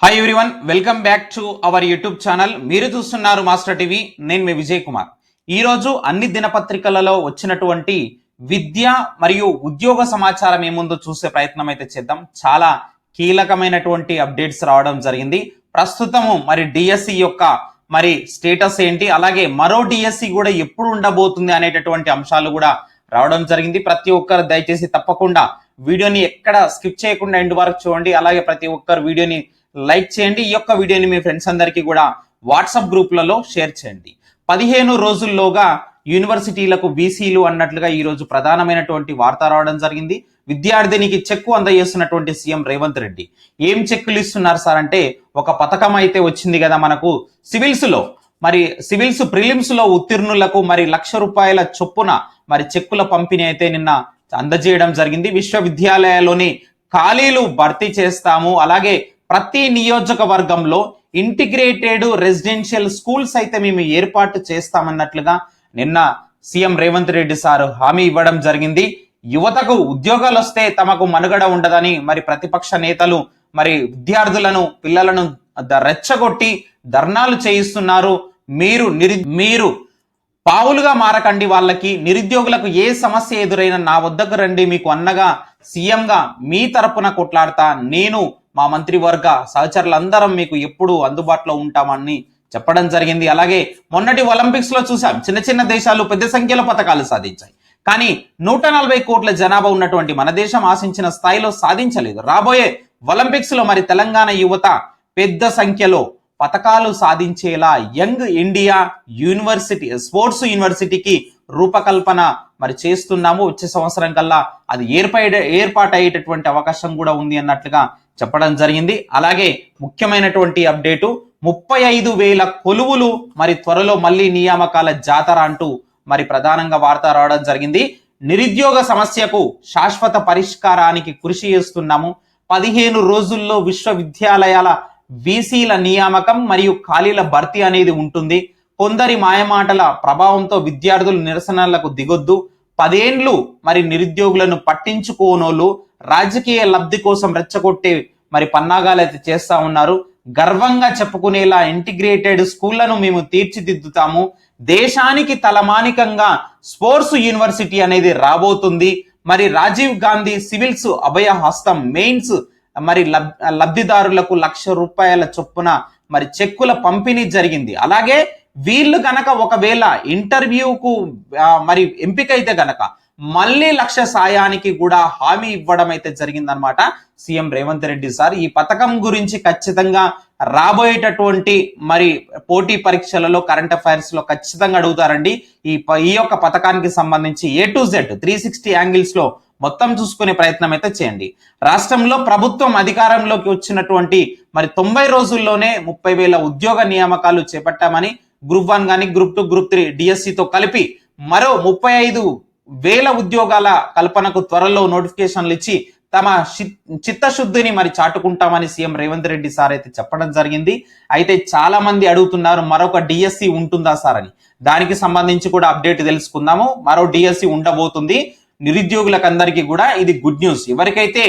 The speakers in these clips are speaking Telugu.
Hi everyone, welcome back to our YouTube channel. మీరు చూస్తున్నారు మాస్టర్ టీవీ. నేను మీ విజయ్ కుమార్. ఈరోజు అన్ని దినపత్రికలలో వచ్చినటువంటి విద్య మరియు ఉద్యోగ సమాచారం ఏముందో చూసే ప్రయత్నం అయితే చేద్దాం. చాలా కీలకమైనటువంటి అప్డేట్స్ రావడం జరిగింది. ప్రస్తుతము మరి డిఎస్సి యొక్క మరి స్టేటస్ ఏంటి, అలాగే మరో డిఎస్సి కూడా ఎప్పుడు ఉండబోతుంది అనేటటువంటి అంశాలు కూడా రావడం జరిగింది. ప్రతి ఒక్కరు దయచేసి తప్పకుండా వీడియోని ఎక్కడ స్కిప్ చేయకుండా ఎండ్ వరకు చూడండి. అలాగే ప్రతి ఒక్కరు వీడియోని లైక్ చేయండి. ఈ యొక్క వీడియోని మీ ఫ్రెండ్స్ అందరికీ కూడా వాట్సాప్ గ్రూప్లలో షేర్ చేయండి. 15 రోజుల్లోగా యూనివర్సిటీలకు బీసీలు అన్నట్లుగా ఈ రోజు ప్రధానమైనటువంటి వార్త రావడం జరిగింది. విద్యార్థినికి చెక్కు అందజేస్తున్నటువంటి సీఎం రేవంత్ రెడ్డి. ఏం చెక్కులు ఇస్తున్నారు సార్ అంటే, ఒక పథకం అయితే వచ్చింది కదా మనకు సివిల్స్ లో. మరి సివిల్స్ ప్రిలిమ్స్ లో ఉత్తీర్ణులకు మరి ₹1,00,000 చొప్పున మరి చెక్కుల పంపిణీ అయితే నిన్న అందజేయడం జరిగింది. విశ్వవిద్యాలయాల్లోని ఖాళీలు భర్తీ చేస్తాము, అలాగే ప్రతి నియోజకవర్గంలో ఇంటిగ్రేటెడ్ రెసిడెన్షియల్ స్కూల్స్ అయితే మేము ఏర్పాటు చేస్తామన్నట్లుగా నిన్న సీఎం రేవంత్ రెడ్డి సార్ హామీ ఇవ్వడం జరిగింది. యువతకు ఉద్యోగాలు వస్తే తమకు మనుగడ ఉండదని మరి ప్రతిపక్ష నేతలు మరి విద్యార్థులను పిల్లలను రెచ్చగొట్టి ధర్నాలు చేయిస్తున్నారు. మీరు పావులుగా మారకండి, వాళ్ళకి నిరుద్యోగులకు ఏ సమస్య ఎదురైనా నా వద్దకు రండి, మీకు అన్నగా సీఎంగా మీ తరపున కొట్లాడతా, నేను మా మంత్రివర్గ సహచరులందరం మీకు ఎప్పుడు అందుబాటులో ఉంటామని చెప్పడం జరిగింది. అలాగే మొన్నటి ఒలింపిక్స్ లో చూసాం, చిన్న చిన్న దేశాలు పెద్ద సంఖ్యలో పథకాలు సాధించాయి. కానీ 140 కోట్ల జనాభా ఉన్నటువంటి మన దేశం ఆశించిన స్థాయిలో సాధించలేదు. రాబోయే ఒలింపిక్స్ లో మరి తెలంగాణ యువత పెద్ద సంఖ్యలో పథకాలు సాధించేలా యంగ్ ఇండియా యూనివర్సిటీ స్పోర్ట్స్ యూనివర్సిటీకి రూపకల్పన మరి చేస్తున్నాము. వచ్చే సంవత్సరం కల్లా అది ఏర్పాటయ్యేటటువంటి అవకాశం కూడా ఉంది అన్నట్లుగా చెప్పడం జరిగింది. అలాగే ముఖ్యమైనటువంటి అప్డేటు, 35,000 కొలువులు మరి త్వరలో మళ్ళీ నియామకాల జాతర అంటూ మరి ప్రధానంగా వార్త రావడం జరిగింది. నిరుద్యోగ సమస్యకు శాశ్వత పరిష్కారానికి కృషి చేస్తున్నాము. 15 రోజుల్లో విశ్వవిద్యాలయాల వీసీల నియామకం మరియు ఖాళీల భర్తీ అనేది ఉంటుంది. కొందరి మాయమాటల ప్రభావంతో విద్యార్థులు నిరసనలకు దిగొద్దు. 10 ఏండ్లు మరి నిరుద్యోగులను పట్టించుకోనోళ్ళు రాజకీయ లబ్ధి కోసం రెచ్చగొట్టే మరి పన్నాగాలు అయితే చేస్తా ఉన్నారు. గర్వంగా చెప్పుకునేలా ఇంటిగ్రేటెడ్ స్కూళ్లను మేము తీర్చిదిద్దుతాము. దేశానికి తలమానికంగా స్పోర్ట్స్ యూనివర్సిటీ అనేది రాబోతుంది. మరి రాజీవ్ గాంధీ సివిల్స్ అభయ హస్తం మెయిన్స్ మరి లబ్ధిదారులకు ₹1,00,000 చొప్పున మరి చెక్కుల పంపిణీ జరిగింది. అలాగే వీళ్ళు గనక ఒకవేళ ఇంటర్వ్యూకు మరి ఎంపికైతే గనక మళ్ళీ 1,00,000 సాయానికి కూడా హామీ ఇవ్వడం అయితే జరిగిందనమాట సీఎం రేవంత్ రెడ్డి సార్. ఈ పథకం గురించి ఖచ్చితంగా రాబోయేటటువంటి మరి పోటీ పరీక్షలలో కరెంట్ అఫైర్స్ లో ఖచ్చితంగా అడుగుతారండి. ఈ యొక్క పథకానికి సంబంధించి A to Z 360 యాంగిల్స్ లో మొత్తం చూసుకునే ప్రయత్నం అయితే చేయండి. రాష్ట్రంలో ప్రభుత్వం అధికారంలోకి వచ్చినటువంటి మరి 90 రోజుల్లోనే 30,000 ఉద్యోగ నియామకాలు చేపట్టామని గ్రూప్ 1 కానీ గ్రూప్ 2 గ్రూప్ 3 డిఎస్సితో కలిపి మరో 35,000 ఉద్యోగాల కల్పనకు త్వరలో నోటిఫికేషన్లు ఇచ్చి తమ చిత్తశుద్ధిని మరి చాటుకుంటామని సీఎం రేవంత్ రెడ్డి సార్ అయితే చెప్పడం జరిగింది. అయితే చాలా మంది అడుగుతున్నారు, మరొక డిఎస్సి ఉంటుందా సార్ అని. దానికి సంబంధించి కూడా అప్డేట్ తెలుసుకుందాము. మరో డిఎస్సి ఉండబోతుంది. నిరుద్యోగులకు అందరికీ కూడా ఇది గుడ్ న్యూస్. ఎవరికైతే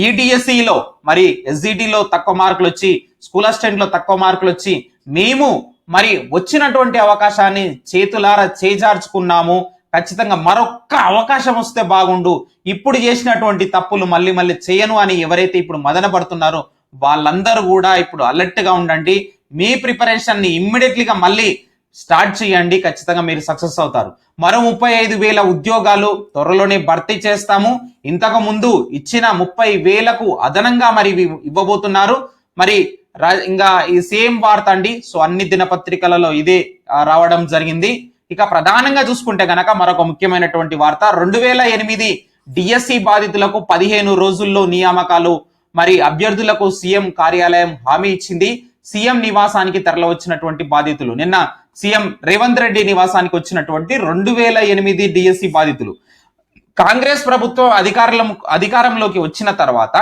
ఈ డిఎస్సిలో మరి ఎస్జిటిలో తక్కువ మార్కులు వచ్చి, స్కూల్ అసిస్టెంట్ లో తక్కువ మార్కులు వచ్చి మేము మరి వచ్చినటువంటి అవకాశాన్ని చేతులారా చేజార్చుకున్నాము, ఖచ్చితంగా మరొక్క అవకాశం వస్తే బాగుండు, ఇప్పుడు చేసినటువంటి తప్పులు మళ్ళీ మళ్ళీ చేయను అని ఎవరైతే ఇప్పుడు మదన పడుతున్నారో వాళ్ళందరూ కూడా ఇప్పుడు అలర్ట్ గా ఉండండి. మీ ప్రిపరేషన్ ని ఇమ్మీడియట్లీగా మళ్ళీ స్టార్ట్ చేయండి, ఖచ్చితంగా మీరు సక్సెస్ అవుతారు. మరో 35,000 ఉద్యోగాలు త్వరలోనే భర్తీ చేస్తాము. ఇంతకు ముందు ఇచ్చిన 30,000కు అదనంగా మరి ఇవ్వబోతున్నారు. మరి ఇంకా ఈ సేమ్ వార్త అండి. సో అన్ని దినపత్రికలలో ఇదే రావడం జరిగింది. ఇక ప్రధానంగా చూసుకుంటే గనక మరొక ముఖ్యమైనటువంటి వార్త, 2008 డిఎస్సి బాధితులకు 15 రోజుల్లో నియామకాలు. మరి అభ్యర్థులకు సీఎం కార్యాలయం హామీ ఇచ్చింది. సీఎం నివాసానికి తరలి వచ్చినటువంటి బాధితులు, నిన్న సీఎం రేవంత్ రెడ్డి నివాసానికి వచ్చినటువంటి 2008 డిఎస్సి బాధితులు కాంగ్రెస్ ప్రభుత్వం అధికారంలోకి వచ్చిన తర్వాత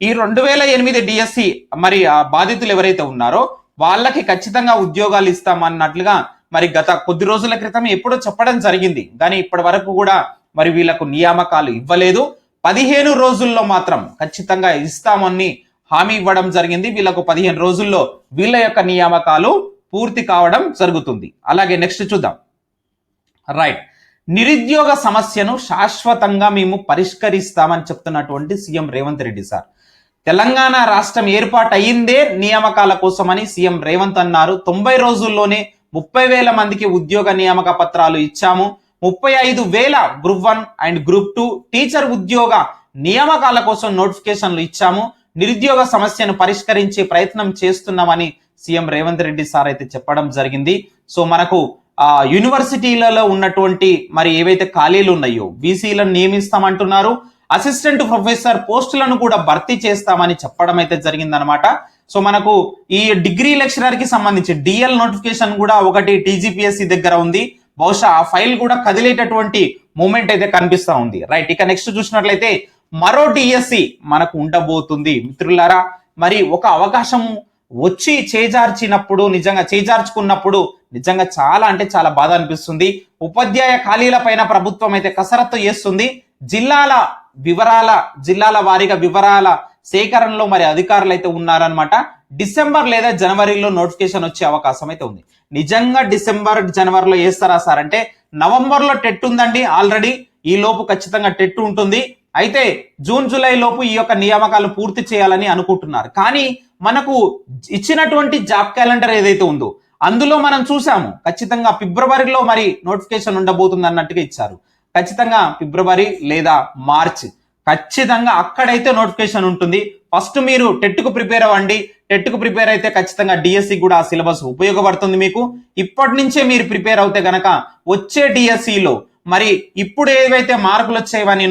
ఈ 2008 డిఎస్సి మరి ఆ బాధితులు ఎవరైతే ఉన్నారో వాళ్ళకి ఖచ్చితంగా ఉద్యోగాలు ఇస్తామన్నట్లుగా మరి గత కొద్ది రోజుల క్రితం ఎప్పుడో చెప్పడం జరిగింది. కానీ ఇప్పటి వరకు కూడా మరి వీళ్ళకు నియామకాలు ఇవ్వలేదు. 15 రోజుల్లో మాత్రం ఖచ్చితంగా ఇస్తామని హామీ ఇవ్వడం జరిగింది. వీళ్ళకు 15 రోజుల్లో వీళ్ళ యొక్క నియామకాలు పూర్తి కావడం జరుగుతుంది. అలాగే నెక్స్ట్ చూద్దాం. రైట్, నిరుద్యోగ సమస్యను శాశ్వతంగా మేము పరిష్కరిస్తామని చెప్తున్నటువంటి సీఎం రేవంత్ రెడ్డి సార్. తెలంగాణ రాష్ట్రం ఏర్పాటు అయ్యిందే నియామకాల కోసమని సీఎం రేవంత్ అన్నారు. 90 రోజుల్లోనే 30,000 మందికి ఉద్యోగ నియామక పత్రాలు ఇచ్చాము. 35,000 గ్రూప్ 1 అండ్ గ్రూప్ 2 టీచర్ ఉద్యోగ నియామకాల కోసం నోటిఫికేషన్లు ఇచ్చాము. నిరుద్యోగ సమస్యను పరిష్కరించే ప్రయత్నం చేస్తున్నామని సీఎం రేవంత్ రెడ్డి సార్ అయితే చెప్పడం జరిగింది. సో మనకు యూనివర్సిటీలలో ఉన్నటువంటి మరి ఏవైతే ఖాళీలు ఉన్నాయో బీసీలను నియమిస్తామంటున్నారు. అసిస్టెంట్ ప్రొఫెసర్ పోస్టులను కూడా భర్తీ చేస్తామని చెప్పడం అయితే జరిగిందనమాట. సో మనకు ఈ డిగ్రీ లెక్చరర్ కి సంబంధించి డిఎల్ నోటిఫికేషన్ కూడా ఒకటి టీజీపీఎస్సీ దగ్గర ఉంది. బహుశా ఆ ఫైల్ కూడా కదిలేటటువంటి మూమెంట్ అయితే కనిపిస్తా ఉంది. రైట్, ఇక నెక్స్ట్ చూసినట్లయితే మరో డిఎస్సి మనకు ఉండబోతుంది మిత్రులారా. మరి ఒక అవకాశం వచ్చి చేజార్చినప్పుడు, నిజంగా చేజార్చుకున్నప్పుడు నిజంగా చాలా అంటే చాలా బాధ అనిపిస్తుంది. ఉపాధ్యాయ ఖాళీల పైన ప్రభుత్వం అయితే కసరత్తు చేస్తుంది. జిల్లాల వారీగా వివరాల సేకరణలో మరి అధికారులు అయితే ఉన్నారనమాట. డిసెంబర్ లేదా జనవరిలో నోటిఫికేషన్ వచ్చే అవకాశం అయితే ఉంది. నిజంగా డిసెంబర్ జనవరిలో వేస్తారా సార్ అంటే, నవంబర్లో టెట్ ఉందండి ఆల్రెడీ. ఈ లోపు ఖచ్చితంగా టెట్ ఉంటుంది. అయితే జూన్ జూలై లోపు ఈ యొక్క నియామకాలు పూర్తి చేయాలని అనుకుంటున్నారు. కానీ మనకు ఇచ్చినటువంటి జాబ్ క్యాలెండర్ ఏదైతే ఉందో అందులో మనం చూసాము ఖచ్చితంగా ఫిబ్రవరిలో మరి నోటిఫికేషన్ ఉండబోతుంది అన్నట్టుగా ఇచ్చారు. ఖచ్చితంగా ఫిబ్రవరి లేదా మార్చ్ ఖచ్చితంగా అక్కడైతే నోటిఫికేషన్ ఉంటుంది. ఫస్ట్ మీరు టెట్కు ప్రిపేర్ అవ్వండి. టెట్కు ప్రిపేర్ అయితే ఖచ్చితంగా డిఎస్సి కూడా ఆ సిలబస్ ఉపయోగపడుతుంది మీకు. ఇప్పటి నుంచే మీరు ప్రిపేర్ అవుతే గనక వచ్చే డిఎస్సిలో మరి ఇప్పుడు ఏవైతే మార్కులు వచ్చాయని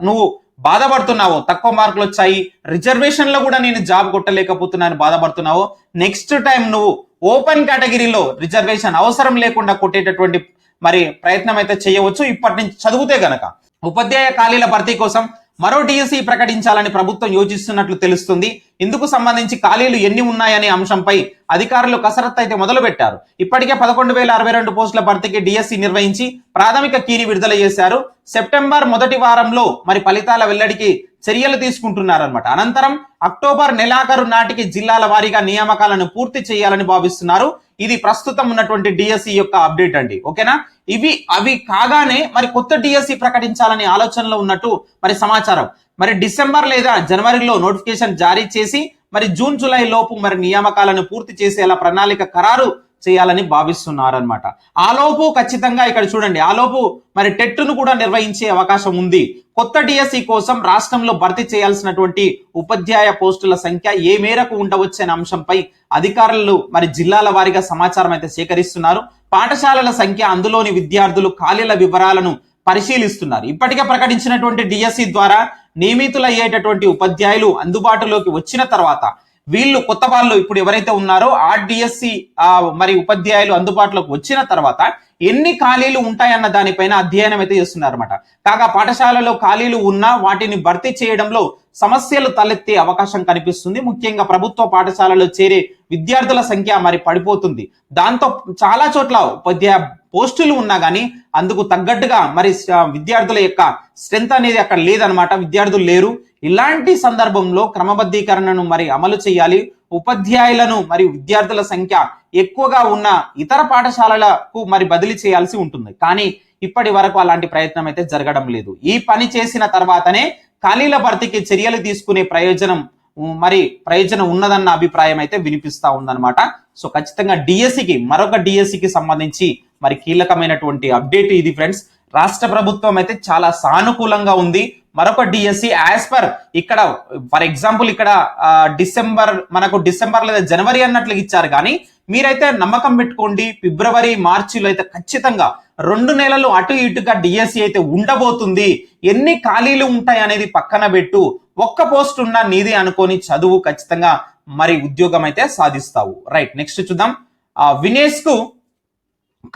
నువ్వు బాధపడుతున్నావో, తక్కువ మార్కులు వచ్చాయి, రిజర్వేషన్ లో కూడా నేను జాబ్ కొట్టలేకపోతున్నాను బాధపడుతున్నావో, నెక్స్ట్ టైం నువ్వు ఓపెన్ కేటగిరీలో రిజర్వేషన్ అవసరం లేకుండా కొట్టేటటువంటి మరి ప్రయత్నం అయితే చేయవచ్చు ఇప్పటి నుంచి చదివితే గనక. ఉపాధ్యాయ ఖాళీల భర్తీ కోసం మరో డిఎస్సి ప్రకటించాలని ప్రభుత్వం యోచిస్తున్నట్లు తెలుస్తుంది. ఇందుకు సంబంధించి ఖాళీలు ఎన్ని ఉన్నాయనే అంశంపై అధికారులు కసరత్తు అయితే మొదలు పెట్టారు. ఇప్పటికే 11,062 పోస్టుల భర్తీకి డిఎస్సి నిర్వహించి ప్రాథమిక కీని విడుదల చేశారు. సెప్టెంబర్ మొదటి వారంలో మరి ఫలితాల వెల్లడికి చర్యలు తీసుకుంటున్నారన్నమాట. అనంతరం అక్టోబర్ నెలాఖరు నాటికి జిల్లాల వారీగా నియామకాలను పూర్తి చేయాలని భావిస్తున్నారు. ఇది ప్రస్తుతం ఉన్నటువంటి డిఎస్సి యొక్క అప్డేట్ అండి. ఓకేనా, అవి కాగానే మరి కొత్త డిఎస్సి ప్రకటించాలని ఆలోచనలో ఉన్నట్టు మరి సమాచారం. మరి డిసెంబర్ లేదా జనవరిలో నోటిఫికేషన్ జారీ చేసి మరి జూన్ జూలై లోపు మరి నియామకాలను పూర్తి చేసేలా ప్రణాళిక ఖరారు చేయాలని భావిస్తున్నారనమాట. ఆలోపు ఖచ్చితంగా ఇక్కడ చూడండి, ఆలోపు మరి టెట్ను కూడా నిర్వహించే అవకాశం ఉంది. కొత్త డిఎస్సి కోసం రాష్ట్రంలో భర్తీ చేయాల్సినటువంటి ఉపాధ్యాయ పోస్టుల సంఖ్య ఏ మేరకు ఉండవచ్చనే అంశంపై అధికారులు మరి జిల్లాల వారీగా సమాచారం అయితే సేకరిస్తున్నారు. పాఠశాలల సంఖ్య, అందులోని విద్యార్థులు, ఖాళీల వివరాలను పరిశీలిస్తున్నారు. ఇప్పటికే ప్రకటించినటువంటి డిఎస్సి ద్వారా నియమితులయ్యేటటువంటి ఉపాధ్యాయులు అందుబాటులోకి వచ్చిన తర్వాత వీళ్ళు కొత్త వాళ్ళు ఇప్పుడు ఎవరైతే ఉన్నారో ఆ డిఎస్సి మరి ఉపాధ్యాయులు అందుబాటులోకి వచ్చిన తర్వాత ఎన్ని ఖాళీలు ఉంటాయన్న దానిపైన అధ్యయనం అయితే చేస్తున్నారు అనమాట. కాగా పాఠశాలలో ఖాళీలు ఉన్నా వాటిని భర్తీ చేయడంలో సమస్యలు తలెత్తే అవకాశం కనిపిస్తుంది. ముఖ్యంగా ప్రభుత్వ పాఠశాలలో చేరే విద్యార్థుల సంఖ్య మరి పడిపోతుంది. దాంతో చాలా చోట్ల ఉపాధ్యాయ పోస్టులు ఉన్నా కానీ అందుకు తగ్గట్టుగా మరి విద్యార్థుల యొక్క స్ట్రెంత్ అనేది అక్కడ లేదనమాట, విద్యార్థులు లేరు. ఇలాంటి సందర్భంలో క్రమబద్ధీకరణను మరి అమలు చేయాలి. ఉపాధ్యాయులను మరి విద్యార్థుల సంఖ్య ఎక్కువగా ఉన్న ఇతర పాఠశాలలకు మరి బదిలీ చేయాల్సి ఉంటుంది. కానీ ఇప్పటి వరకు అలాంటి ప్రయత్నం అయితే జరగడం లేదు. ఈ పని చేసిన తర్వాతనే ఖాళీల భర్తీకి చర్యలు తీసుకునే ప్రయోజనం ఉన్నదన్న అభిప్రాయం అయితే వినిపిస్తా ఉందన్నమాట. సో ఖచ్చితంగా మరొక డిఎస్సికి సంబంధించి మరి కీలకమైనటువంటి అప్డేట్ ఇది ఫ్రెండ్స్. రాష్ట్ర ప్రభుత్వం అయితే చాలా సానుకూలంగా ఉంది. మరొక డిఎస్సి యాజ్ పర్ ఇక్కడ ఫర్ ఎగ్జాంపుల్ ఇక్కడ డిసెంబర్ లేదా జనవరి అన్నట్లు ఇచ్చారు. కానీ మీరైతే నమ్మకం పెట్టుకోండి, ఫిబ్రవరి మార్చిలో అయితే ఖచ్చితంగా 2 నెలలు అటు ఇటుగా డిఎస్సి అయితే ఉండబోతుంది. ఎన్ని ఖాళీలు ఉంటాయి అనేది పక్కన పెట్టు, ఒక్క పోస్ట్ ఉన్నా నీది అనుకొని చదువు, ఖచ్చితంగా మరి ఉద్యోగం అయితే సాధిస్తావు. రైట్, నెక్స్ట్ చూద్దాం. వినేష్ కు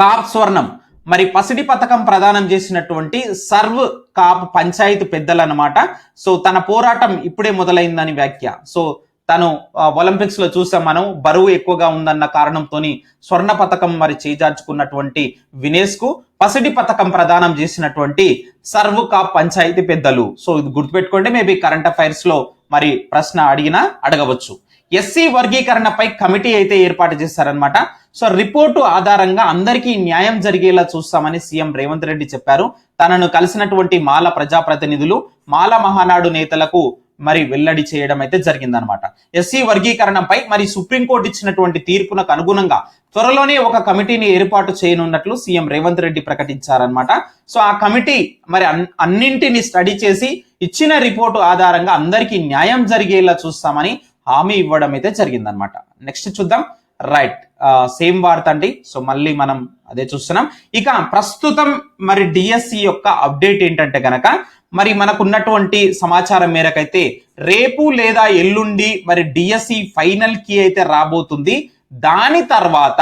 కాప్ స్వర్ణం, మరి పసిడి పథకం ప్రదానం చేసినటువంటి సర్వ్ కాప్ పంచాయతీ పెద్దలు అన్నమాట. సో తన పోరాటం ఇప్పుడే మొదలైందని వ్యాఖ్య. సో తను ఒలింపిక్స్ లో చూసాం మనం, బరువు ఎక్కువగా ఉందన్న కారణంతో స్వర్ణ పథకం మరి చేజార్చుకున్నటువంటి వినేష్ కు పసిడి పథకం ప్రదానం చేసినటువంటి సర్వ్ కాప్ పంచాయతీ పెద్దలు. సో ఇది గుర్తుపెట్టుకోండి, మేబీ కరెంట్ అఫైర్స్ లో మరి ప్రశ్న అడగవచ్చు. ఎస్సీ వర్గీకరణపై కమిటీ అయితే ఏర్పాటు చేశారనమాట. సో రిపోర్టు ఆధారంగా అందరికీ న్యాయం జరిగేలా చూస్తామని సీఎం రేవంత్ రెడ్డి చెప్పారు. తనను కలిసినటువంటి మాల ప్రజాప్రతినిధులు, మాల మహానాడు నేతలకు మరి వెల్లడి చేయడం అయితే జరిగిందనమాట. ఎస్సీ వర్గీకరణపై మరి సుప్రీంకోర్టు ఇచ్చినటువంటి తీర్పునకు అనుగుణంగా త్వరలోనే ఒక కమిటీని ఏర్పాటు చేయనున్నట్లు సీఎం రేవంత్ రెడ్డి ప్రకటించారనమాట. సో ఆ కమిటీ మరి అన్నింటిని స్టడీ చేసి ఇచ్చిన రిపోర్టు ఆధారంగా అందరికీ న్యాయం జరిగేలా చూస్తామని హామీ ఇవ్వడం అయితే జరిగిందనమాట. నెక్స్ట్ చూద్దాం. రైట్, సేమ్ వార్త అండి. సో మళ్ళీ మనం అదే చూస్తున్నాం. ఇక ప్రస్తుతం మరి డిఎస్సి యొక్క అప్డేట్ ఏంటంటే గనక మరి మనకున్నటువంటి సమాచారం మేరకైతే రేపు లేదా ఎల్లుండి మరి డిఎస్సి ఫైనల్ కీ అయితే రాబోతుంది. దాని తర్వాత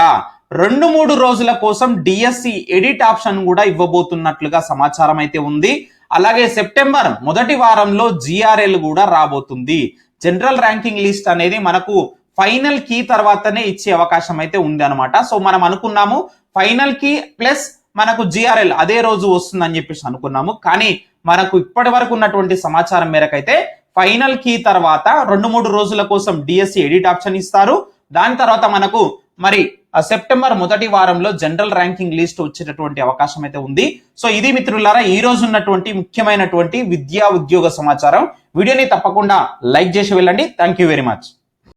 2-3 రోజుల కోసం డిఎస్సి ఎడిట్ ఆప్షన్ కూడా ఇవ్వబోతున్నట్లుగా సమాచారం అయితే ఉంది. అలాగే సెప్టెంబర్ మొదటి వారంలో జిఆర్ఎల్ కూడా రాబోతుంది. జనరల్ ర్యాంకింగ్ లిస్ట్ అనేది మనకు ఫైనల్ కీ తర్వాతనే ఇచ్చే అవకాశం అయితే ఉంది అనమాట. సో మనం అనుకున్నాము ఫైనల్ కీ ప్లస్ మనకు జిఆర్ఎల్ అదే రోజు వస్తుందని చెప్పేసి అనుకున్నాము. కానీ మనకు ఇప్పటి వరకు ఉన్నటువంటి సమాచారం మేరకైతే ఫైనల్ కీ తర్వాత 2-3 రోజుల కోసం డిఎస్సి ఎడిట్ ఆప్షన్ ఇస్తారు. దాని తర్వాత మనకు మరి సెప్టెంబర్ మొదటి వారంలో జనరల్ ర్యాంకింగ్ లిస్ట్ వచ్చేటటువంటి అవకాశం అయితే ఉంది. సో ఇది మిత్రులారా ఈ రోజు ఉన్నటువంటి ముఖ్యమైనటువంటి విద్యా ఉద్యోగ సమాచారం. వీడియోని తప్పకుండా లైక్ చేసి వెళ్ళండి. Thank you very much.